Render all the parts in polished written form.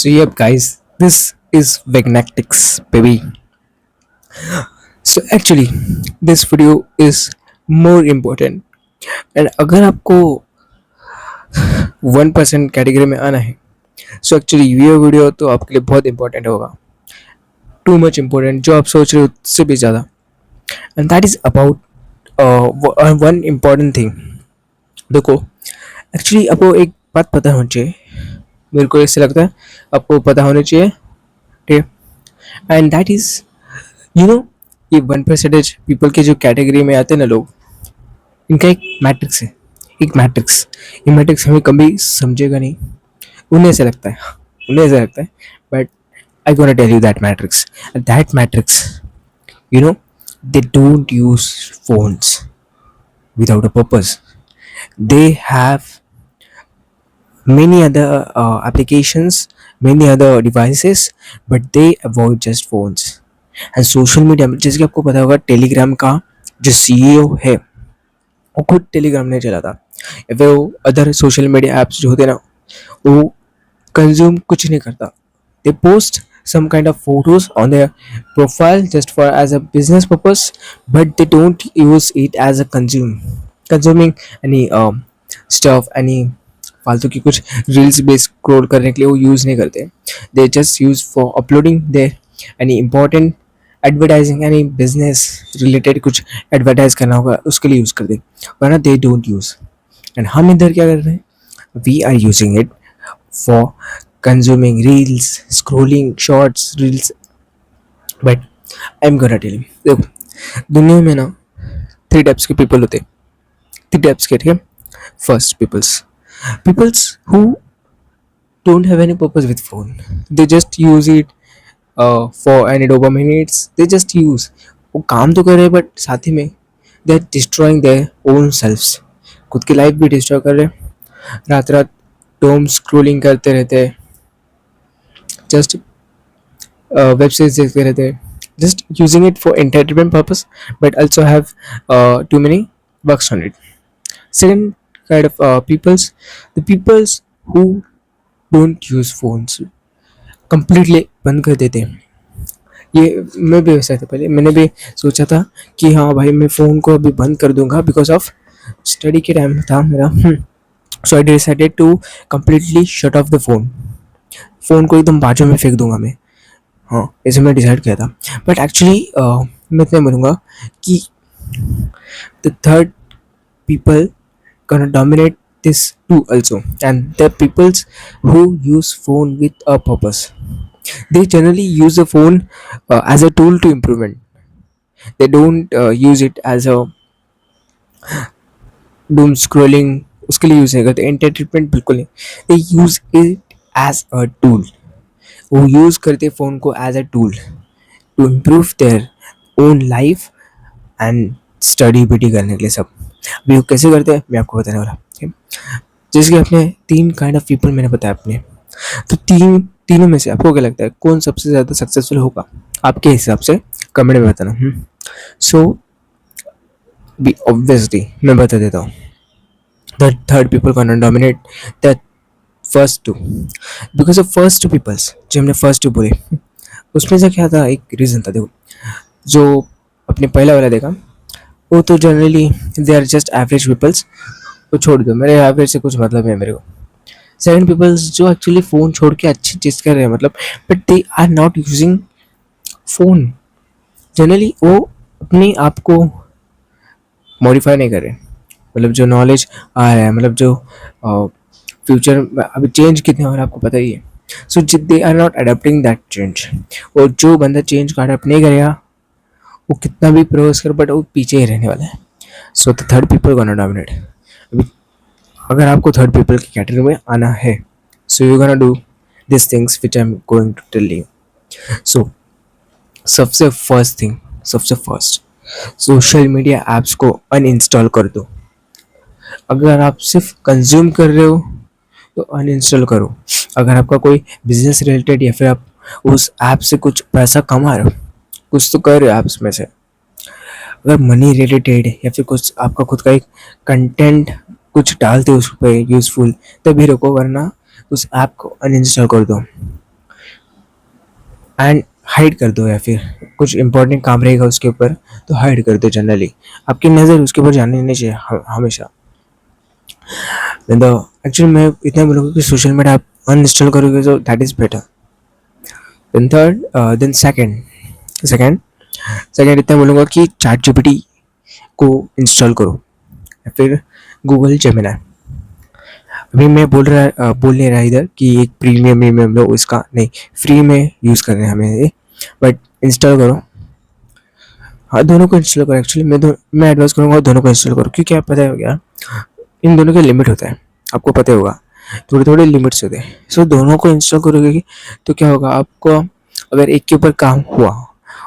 So yep guys, this is Vegnactics baby. So actually this video is more important and अगर आपको 1% category में आना है so actually ये वीडियो तो आपके लिए बहुत इंपॉर्टेंट होगा, टू मच इम्पोर्टेंट जो आप सोच रहे हो उससे भी ज़्यादा. And that is about one important thing. देखो एक्चुअली आपको एक बात पता होनी चाहिए, मेरे को ऐसे लगता है आपको पता होना चाहिए, ठीक है. And that is you know ये 1% पीपल के जो कैटेगरी में आते हैं ना लोग, इनका एक मैट्रिक्स है. एक मैट्रिक्स, ये मैट्रिक्स हमें कभी समझेगा नहीं. उन्हें ऐसा लगता है, उन्हें ऐसा लगता है, but I gonna tell you that matrix you know they don't use phones without a purpose. They have many other applications, many other devices, but they avoid just phones. And social media में जैसे कि आपको पता होगा, Telegram का जो CEO है वो खुद टेलीग्राम नहीं चलाता, या फिर वो अदर सोशल मीडिया ऐप्स जो होते हैं ना वो कंज्यूम कुछ नहीं करता. दे post some kind of photos on their profile just for as a business purpose, but they don't use it as a consuming any stuff, any फालतू की कुछ रील्स बेस स्क्रॉल करने के लिए वो यूज़ नहीं करते. They just use for uploading their any important advertising, any business related कुछ एडवर्टाइज करना होगा उसके लिए यूज़ कर दे, वरना दे डोंट यूज़. एंड हम इधर क्या कर रहे हैं, we are using it for consuming reels, scrolling shorts reels. But I'm gonna tell you, देखो दुनिया में ना 3 टाइप्स के पीपल होते हैं. 3 टाइप्स के, ठीक है. First peoples who don't have any purpose with phone. They just use it for any dopamine needs. They just use, वो काम तो कर रहे हैं बट साथ ही में they are destroying their own selves. खुद की लाइफ भी डिस्ट्रॉय कर रहे हैं, रात रात डोम स्क्रोलिंग करते रहते हैं, जस्ट वेब सीरीज देखते रहते हैं, just using it for entertainment purpose, but also have too many works on it. Second kind of the peoples who don't use phones, completely बंद कर देते हैं. ये मैं भी वैसा था, पहले मैंने भी सोचा था कि हाँ भाई मैं फ़ोन को अभी बंद कर दूंगा बिकॉज ऑफ स्टडी के टाइम था मेरा. So I decided to completely shut off the phone को एकदम बाजू में फेंक दूंगा मैं. हाँ ऐसे मैं डिसाइड किया था. बट एक्चुअली मैं इतना बोलूँगा कि the third people gonna dominate this too also, and the peoples who use phone with a purpose. They generally use the phone as a tool to improvement. They don't use it as a doom scrolling उसके लिए use नहीं करते, entertainment बिल्कुल नहीं. They use it as a tool. वो use करते phone को as a tool to improve their own life and study बीटी करने के लिए सब. अभी वो कैसे करते हैं मैं आपको बताने वाला, ठीक है. जैसे कि आपने 3 काइंड ऑफ पीपल मैंने बताया आपने, तो तीनों में से आपको क्या लगता है कौन सबसे ज़्यादा सक्सेसफुल होगा आपके हिसाब से, कमेंट में बताना. सो बी ऑब्वियसली मैं बता देता हूँ, the third people can dominate the first two, because of first two peoples जो हमने फर्स्ट टू बोले उसमें से क्या था, एक रीज़न था. देखो जो अपने पहला वाला देखा वो तो generally they are just average peoples, वो छोड़ दो, मेरे एवरेज से कुछ मतलब है मेरे को. सेकंड पीपल्स जो एक्चुअली फ़ोन छोड़ के अच्छी चीज़ कर रहे हैं मतलब, but they are not using phone. Generally वो अपने आप को मॉडिफाई नहीं कर रहे, मतलब जो नॉलेज आ रहा है, मतलब जो फ्यूचर अभी चेंज कितने हो रहा है आपको पता ही है. So they are not adapting that change. और जो बंदा चेंज का अडेप्ट नहीं करेगा वो कितना भी प्रोग्रेस कर बट वो पीछे ही रहने वाला है. So the third people gonna dominate. अभी अगर आपको थर्ड पीपल की कैटेगरी में आना है, so you gonna do this things which I am going to tell you. So सबसे फर्स्ट सोशल मीडिया ऐप्स को अनइंस्टॉल कर दो. अगर आप सिर्फ कंज्यूम कर रहे हो तो अनइंस्टॉल करो. अगर आपका कोई बिजनेस रिलेटेड या फिर आप उस ऐप से कुछ पैसा कमा रहे हो, कुछ तो कर रहे हो ऐप्स में से, अगर मनी रिलेटेड या फिर कुछ आपका खुद का एक कंटेंट कुछ डालते हो उस पर यूज़फुल, तभी रखो, वरना उस ऐप को अनइंस्टॉल कर दो. एंड हाइड कर दो, या फिर कुछ इंपॉर्टेंट काम रहेगा उसके ऊपर तो हाइड कर दो। जनरली आपकी नज़र उसके ऊपर जानी नहीं चाहिए हमेशा। देन द एक्चुअली मैं इतना बोलूँगा कि सोशल मीडिया आप अनइंस्टॉल करोगे तो that is better. Then third, then second second इतना बोलूँगा कि चैट जीपीटी को इंस्टॉल करो या फिर गूगल जेमिनी। अभी मैं बोल नहीं रहा इधर कि एक प्रीमियम लो, इसका नहीं, फ्री में यूज़ कर रहे हैं हमें ये, बट इंस्टॉल करो। हाँ, दोनों को इंस्टॉल करो। एक्चुअली मैं एडवाइस करूँगा दोनों को इंस्टॉल करो, क्योंकि आप पता है क्या, इन दोनों के लिमिट होता है, आपको पता होगा, थोड़े थोड़े लिमिट्स होते हैं। सो दोनों को इंस्टॉल करोगे तो क्या होगा, आपको अगर एक के ऊपर काम हुआ,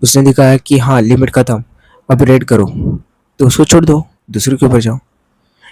उसने दिखाया कि हाँ लिमिट खत्म, अपग्रेड करो, तो उसको छोड़ दो, दूसरे के ऊपर जाओ,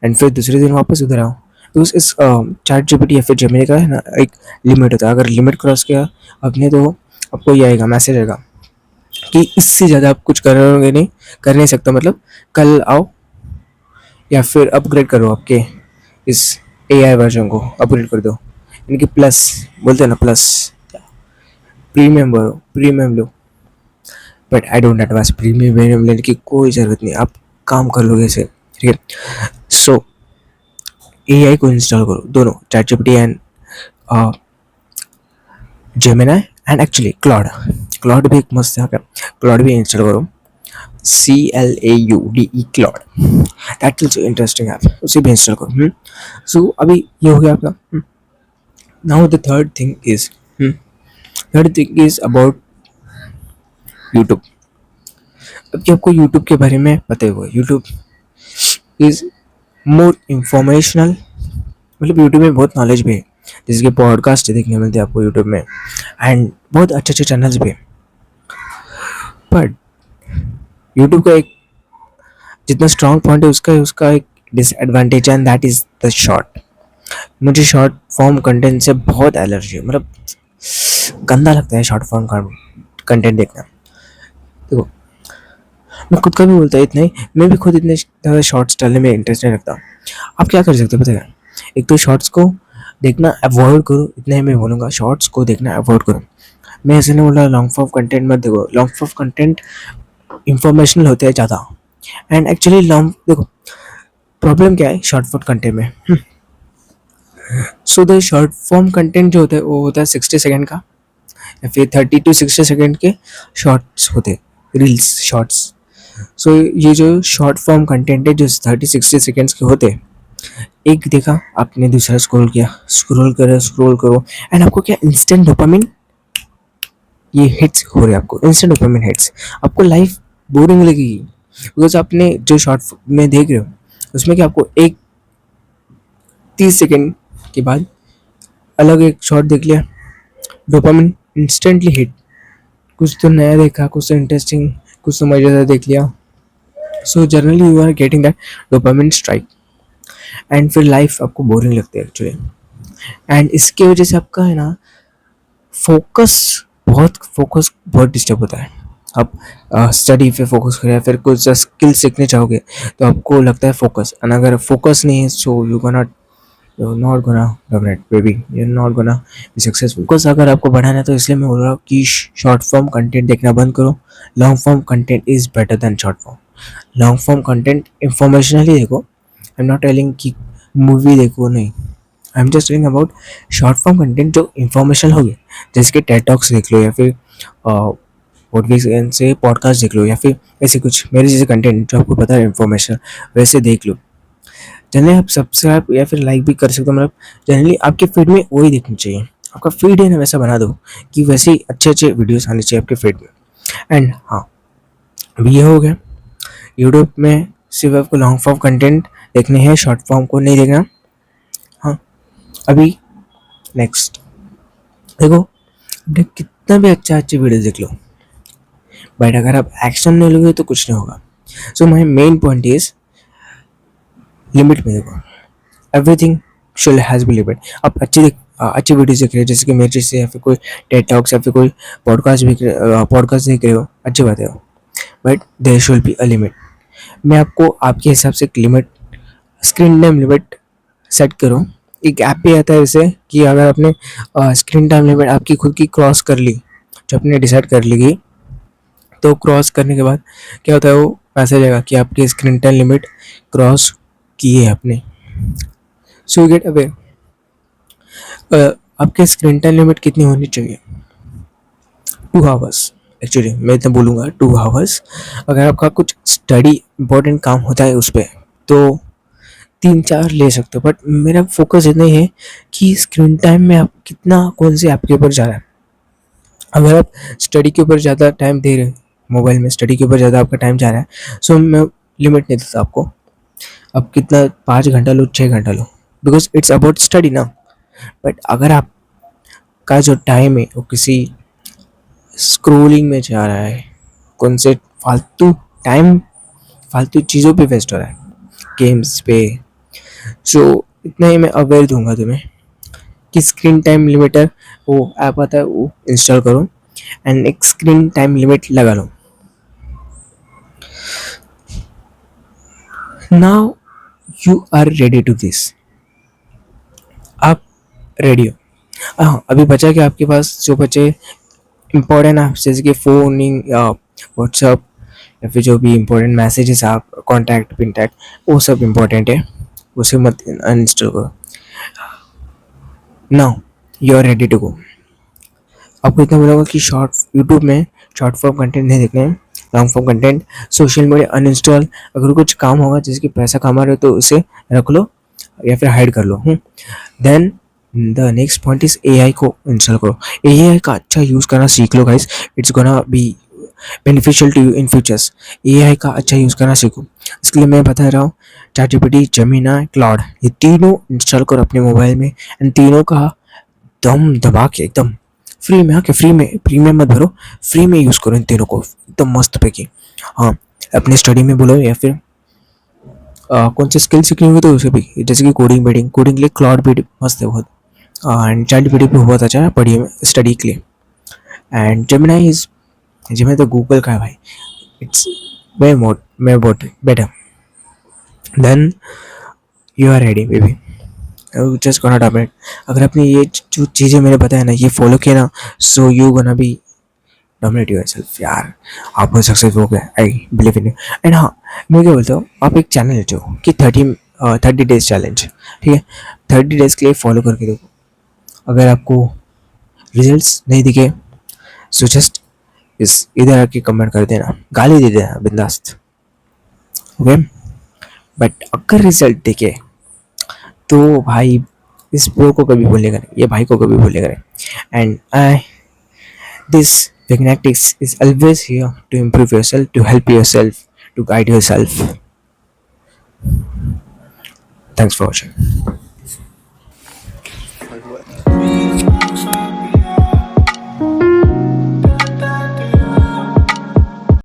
एंड फिर दूसरे दिन वापस उधर आओ। तो इस चैट जीपीटी या फिर जेमिनी का है ना एक लिमिट होता है, अगर लिमिट क्रॉस किया आपने तो आपको ये आएगा, मैसेज आएगा कि इससे ज़्यादा आप कुछ करोगे नहीं, कर नहीं सकता, मतलब कल आओ या फिर अपग्रेड करो, आपके इस एआई वर्जन को अपग्रेड कर दो, इनकी प्लस बोलते हैं ना, plus premium low. But I don't advice premium लेने की कोई ज़रूरत नहीं, आप काम कर लोगे इसे, ठीक है। सो एआई को इंस्टॉल करो, दोनों chat GPT and Gemini, and actually cloud भी एक मस्त है, क्लाउड भी इंस्टॉल करो, CLAUDE cloud, that is interesting app, उसे भी इंस्टॉल करो। सो अभी ये हो गया आपका। Now the third thing is about YouTube. अब कि आपको यूट्यूब के बारे में पता ही होगा, यूट्यूब इज मोर इंफॉर्मेशनल, मतलब यूट्यूब में बहुत नॉलेज भी है, जैसे कि पॉडकास्ट देखने मिलते हैं आपको यूट्यूब में, एंड बहुत अच्छे अच्छे चैनल्स भी हैं। बट यूट्यूब का एक जितना स्ट्रॉन्ग पॉइंट है, उसका उसका एक डिसएडवांटेज है, and that is the short. मुझे शॉर्ट फॉर्म कंटेंट से बहुत एलर्जी है, मतलब गंदा लगता है शॉर्ट फॉर्म कंटेंट देखना। देखो, मैं खुद का भी बोलता है, इतने मैं भी खुद इतने ज़्यादा शॉर्ट्स डालने में इंटरेस्ट नहीं रखता। आप क्या कर सकते हो पता है, एक तो शॉर्ट्स को देखना अवॉइड करो, इतना ही मैं बोलूँगा, शॉर्ट्स को देखना अवॉइड करो। मैं ऐसे नहीं बोल रहा लॉन्ग फॉर्म कंटेंट मत देखो, लॉन्ग फॉर्म कंटेंट इंफॉर्मेशनल होते हैं ज़्यादा, एंड एक्चुअली लॉन्ग देखो प्रॉब्लम क्या है शॉर्ट फॉर्म कंटेंट में। So the short form content जो होता है वो होता है 60 सेकेंड का, या फिर 30 to 60 सेकेंड के शॉर्ट्स होते हैं, रील्स शॉर्ट्स। सो ये जो शॉर्ट फॉर्म कंटेंट है जो 30-60 सेकेंड्स के होते हैं, एक देखा आपने, दूसरा स्क्रॉल करो एंड आपको क्या इंस्टेंट डोपामिन ये हिट्स हो रहे हैं, आपको इंस्टेंट डोपामिन हिट्स, आपको लाइफ बोरिंग लगेगी, बिकॉज आपने जो शॉर्ट में देख रहे हो उसमें क्या आपको एक 30 सेकेंड के बाद अलग एक शॉर्ट देख लिया, डोपामिन इंस्टेंटली हिट, कुछ तो नया देखा, कुछ तो इंटरेस्टिंग, कुछ तो मज़ेदार देख लिया। So generally you are getting that dopamine strike, and फिर लाइफ आपको बोरिंग लगती है एक्चुअली, एंड इसकी वजह से आपका है ना फोकस बहुत डिस्टर्ब होता है। आप स्टडी पे फोकस करें या फिर कुछ स्किल सीखने चाहोगे तो आपको लगता है फोकस, एंड अगर फोकस नहीं है सो you're not gonna dominate baby, you're not gonna be successful। Because अगर आपको बढ़ाना है तो इसलिए मैं बोल रहा हूँ कि शॉर्ट फॉर्म कंटेंट देखना बंद करो, long form content is better than short form. Long form content informationally देखो, आई एम नॉट टेलिंग कि मूवी देखो, नहीं, I am just telling about short form content जो इंफॉर्मेशनल हो गए, जैसे कि टेड टॉक्स देख लो, या फिर what we can say podcast देख लो, या फिर ऐसे कुछ मेरे जैसे कंटेंट जो आपको पता है इंफॉर्मेशन, वैसे देख लो। जनरली आप सब्सक्राइब या फिर लाइक भी कर सकते हो, मतलब जनरली आपके फीड में वही देखनी चाहिए, आपका फीड है ना वैसा बना दो कि वैसे ही अच्छे अच्छे वीडियोस आने चाहिए आपके फीड में। एंड हाँ, अभी ये हो गया, यूट्यूब में सिर्फ आपको लॉन्ग फॉर्म कंटेंट देखने हैं, शॉर्ट फॉर्म को नहीं देखना। हाँ, अभी नेक्स्ट देखो, आपने कितना भी अच्छी वीडियो देख लो, बट अगर आप एक्शन नहीं लोगे तो कुछ नहीं होगा। So my main point is limit में देखो, everything should has be limit. आप अच्छी वीडियोस देख रहे हो, जैसे कि मेरे से, या फिर कोई टेड टॉक्स, या फिर कोई पॉडकास्ट देख रहे हो, अच्छी बात है, but there should be a limit. मैं आपको आपके हिसाब से एक limit, screen time limit set करो। एक ऐप पे आता है जैसे कि अगर आपने स्क्रीन टाइम लिमिट आपकी खुद की क्रॉस कर ली जो आपने डिसाइड कर ली, तो क्रॉस करने के बाद क्या होता है, वो मैसेज आएगा कि आपकी स्क्रीन टाइम लिमिट क्रॉस की है आपने। सो यू गेट अवे आपके स्क्रीन टाइम लिमिट कितनी होनी चाहिए? 2 आवर्स। एक्चुअली मैं इतना बोलूँगा 2 आवर्स। अगर आपका कुछ स्टडी इंपॉर्टेंट काम होता है उस पर, तो 3-4 ले सकते हो, बट मेरा फोकस इतना ही है कि स्क्रीन टाइम में आप कितना, कौन से ऐप के ऊपर जा रहा है। अगर आप स्टडी के ऊपर ज़्यादा टाइम दे रहे हो, मोबाइल में स्टडी के ऊपर ज़्यादा आपका टाइम जा रहा है, सो मैं लिमिट नहीं देता आपको। अब कितना, 5 घंटा लो, 6 घंटा लो, बिकॉज इट्स अबाउट स्टडी ना। बट अगर आपका जो टाइम है वो किसी स्क्रोलिंग में जा रहा है, कौन से फालतू टाइम, फालतू चीज़ों पे वेस्ट हो रहा है, गेम्स पे, जो इतना ही मैं अवेयर दूंगा तुम्हें कि स्क्रीन टाइम लिमिटर वो ऐप आता है, वो इंस्टॉल करो एंड एक स्क्रीन टाइम लिमिट लगा लो। Now you are ready to this, आप रेडी हो। हाँ, अभी बचा कि आपके पास जो बचे इंपॉर्टेंट ऐप्स जैसे कि फ़ोनिंग या व्हाट्सअप, या फिर जो भी इंपॉर्टेंट मैसेजेस आप कॉन्टैक्ट पिनटैक्ट, वो सब इंपॉर्टेंट है, उसे मत अनइंस्टॉल करो। Now you are ready to go. आपको इतना बोलूँगा कि शॉर्ट यूट्यूब में शॉर्ट फॉर्म कंटेंट नहीं देखना है, long form content, social media uninstall. अगर कुछ काम होगा जिसके पैसा कमा रहे हो तो उसे रख लो या फिर हाइड कर लो। Then the next point is AI को इंस्टॉल करो। एआई का अच्छा यूज़ करना सीख लो guys, it's gonna be beneficial to you in futures. AI का अच्छा यूज़ करना सीखो, इसके लिए मैं बता रहा हूँ, चैटजीपीटी, जेमिनी, क्लाउड, ये तीनों इंस्टॉल करो अपने मोबाइल में एंड तीनों का दम दबा के एकदम फ्री में आके, फ्री में प्रीमियम मत भरो, फ्री में यूज़ करो इन तीनों को एकदम मस्त पैकी। हाँ, अपनी स्टडी में बोलो या फिर कौन सी स्किल सीखनी होगी तो उसे भी, जैसे कि कोडिंग वेडिंग, कोडिंग के लिए क्लाउड भी मस्त है बहुत, एंड चैट जीपीटी भी बहुत अच्छा है पढ़िए में स्टडी के लिए। एंड जेमिनी इज, जेमिनी तो गूगल का है भाई, it's way more way but better. Then you are ready baby, just gonna dominate. अगर आपने ये जो चीज़ें मैंने बताया ना, ये फॉलो किया ना, सो you gonna be dominate yourself यार, आप बहुत सक्सेस हो गए, I believe in you. And हाँ, मैं क्या बोलता हूँ, आप एक चैनल लेते हो कि 30 डेज चैलेंज, ठीक है, 30 डेज के लिए फॉलो करके देखो। अगर आपको रिजल्ट्स नहीं दिखे, सो जस्ट इस इधर आके कमेंट कर देना, गाली दे देना बिंदास्त, ओके। बट अगर रिजल्ट दिखे तो भाई इस ब्रो को कभी भूलेगा नहीं, ये भाई को कभी भूलेगा नहीं। And I this Magnetics is always here to improve yourself, to help yourself, to guide yourself. Thanks for watching.